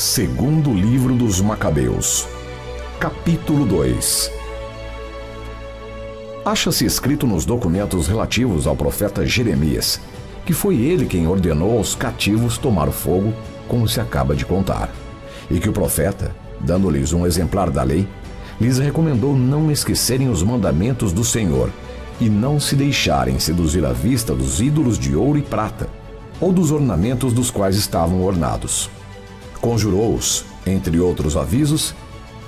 Segundo livro dos Macabeus, capítulo 2. Acha-se escrito nos documentos relativos ao profeta Jeremias, que foi ele quem ordenou aos cativos tomar fogo, como se acaba de contar, e que o profeta, dando-lhes um exemplar da lei, lhes recomendou não esquecerem os mandamentos do Senhor e não se deixarem seduzir à vista dos ídolos de ouro e prata, ou dos ornamentos dos quais estavam ornados. Conjurou-os, entre outros avisos,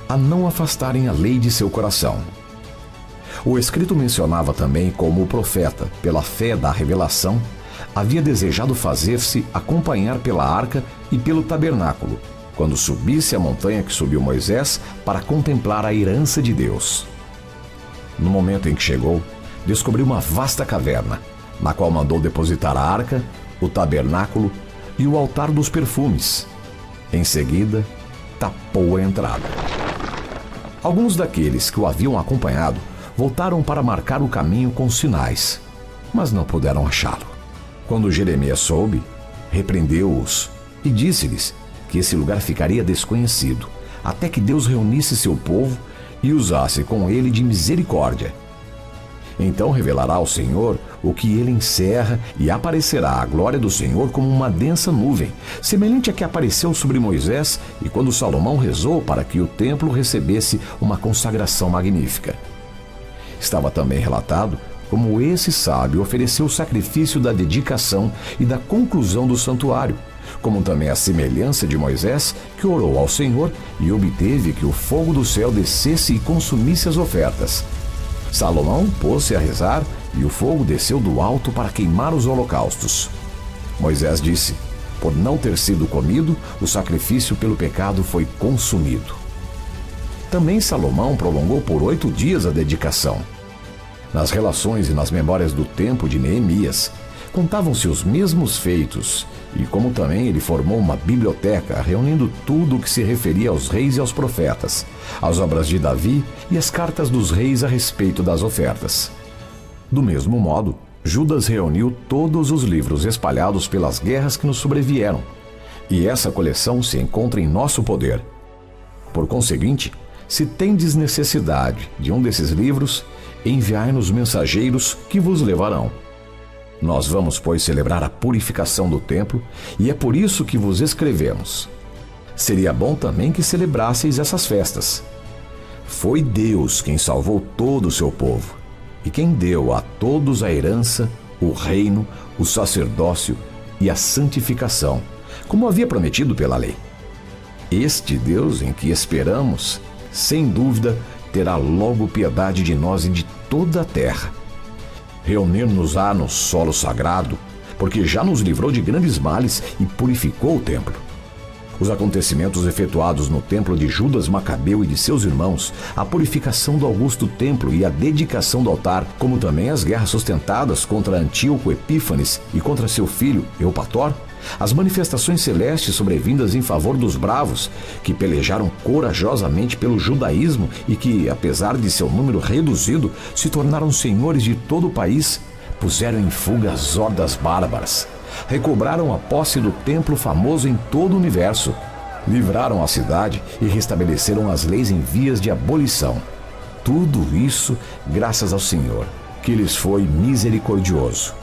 a não afastarem a lei de seu coração. O escrito mencionava também como o profeta, pela fé da revelação, havia desejado fazer-se acompanhar pela arca e pelo tabernáculo, quando subisse a montanha que subiu Moisés para contemplar a herança de Deus. No momento em que chegou, descobriu uma vasta caverna, na qual mandou depositar a arca, o tabernáculo e o altar dos perfumes. Em seguida, tapou a entrada. Alguns daqueles que o haviam acompanhado voltaram para marcar o caminho com sinais, mas não puderam achá-lo. Quando Jeremias soube, repreendeu-os e disse-lhes que esse lugar ficaria desconhecido, até que Deus reunisse seu povo e usasse com ele de misericórdia. Então revelará ao Senhor o que ele encerra e aparecerá a glória do Senhor como uma densa nuvem, semelhante à que apareceu sobre Moisés e quando Salomão rezou para que o templo recebesse uma consagração magnífica. Estava também relatado como esse sábio ofereceu o sacrifício da dedicação e da conclusão do santuário, como também a semelhança de Moisés, que orou ao Senhor e obteve que o fogo do céu descesse e consumisse as ofertas. Salomão pôs-se a rezar e o fogo desceu do alto para queimar os holocaustos. Moisés disse: por não ter sido comido, o sacrifício pelo pecado foi consumido. Também Salomão prolongou por 8 dias a dedicação. Nas relações e nas memórias do tempo de Neemias, contavam-se os mesmos feitos, e como também ele formou uma biblioteca reunindo tudo o que se referia aos reis e aos profetas, as obras de Davi e as cartas dos reis a respeito das ofertas. Do mesmo modo, Judas reuniu todos os livros espalhados pelas guerras que nos sobrevieram, e essa coleção se encontra em nosso poder. Por conseguinte, se tendes necessidade de um desses livros, enviai-nos mensageiros que vos levarão. Nós vamos, pois, celebrar a purificação do templo, e é por isso que vos escrevemos. Seria bom também que celebrasseis essas festas. Foi Deus quem salvou todo o seu povo, e quem deu a todos a herança, o reino, o sacerdócio e a santificação, como havia prometido pela lei. Este Deus em que esperamos, sem dúvida, terá logo piedade de nós e de toda a terra. Reunir-nos-á no solo sagrado, porque já nos livrou de grandes males e purificou o templo. Os acontecimentos efetuados no templo de Judas Macabeu e de seus irmãos, a purificação do augusto templo e a dedicação do altar, como também as guerras sustentadas contra Antíoco Epífanes e contra seu filho Eupator, as manifestações celestes sobrevindas em favor dos bravos, que pelejaram corajosamente pelo judaísmo e que, apesar de seu número reduzido, se tornaram senhores de todo o país, puseram em fuga as hordas bárbaras, recobraram a posse do templo famoso em todo o universo, livraram a cidade e restabeleceram as leis em vias de abolição. Tudo isso graças ao Senhor, que lhes foi misericordioso.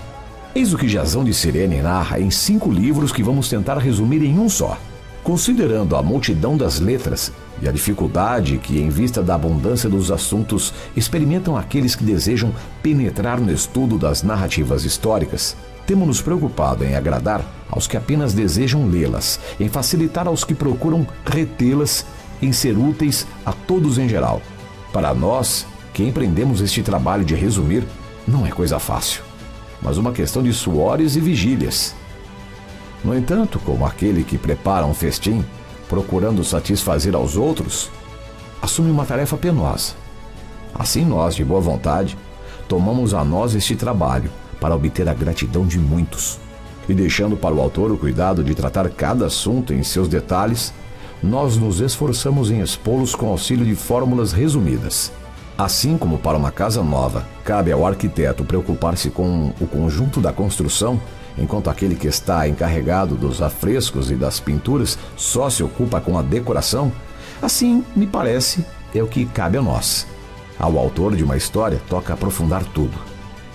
Eis o que Jasão de Cirene narra em 5 livros que vamos tentar resumir em um só. Considerando a multidão das letras e a dificuldade que, em vista da abundância dos assuntos, experimentam aqueles que desejam penetrar no estudo das narrativas históricas, temos-nos preocupado em agradar aos que apenas desejam lê-las, em facilitar aos que procuram retê-las, em ser úteis a todos em geral. Para nós, que empreendemos este trabalho de resumir, não é coisa fácil, mas uma questão de suores e vigílias. No entanto, como aquele que prepara um festim, procurando satisfazer aos outros, assume uma tarefa penosa. Assim nós, de boa vontade, tomamos a nós este trabalho para obter a gratidão de muitos. E deixando para o autor o cuidado de tratar cada assunto em seus detalhes, nós nos esforçamos em expô-los com auxílio de fórmulas resumidas. Assim como para uma casa nova, cabe ao arquiteto preocupar-se com o conjunto da construção enquanto aquele que está encarregado dos afrescos e das pinturas só se ocupa com a decoração, assim, me parece, é o que cabe a nós. Ao autor de uma história toca aprofundar tudo,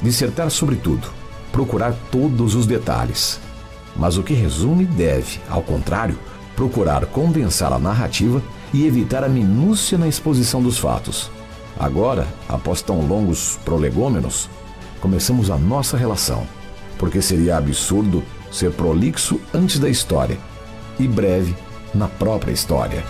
dissertar sobre tudo, procurar todos os detalhes. Mas o que resume deve, ao contrário, procurar condensar a narrativa e evitar a minúcia na exposição dos fatos. Agora, após tão longos prolegômenos, começamos a nossa relação, porque seria absurdo ser prolixo antes da história e breve na própria história.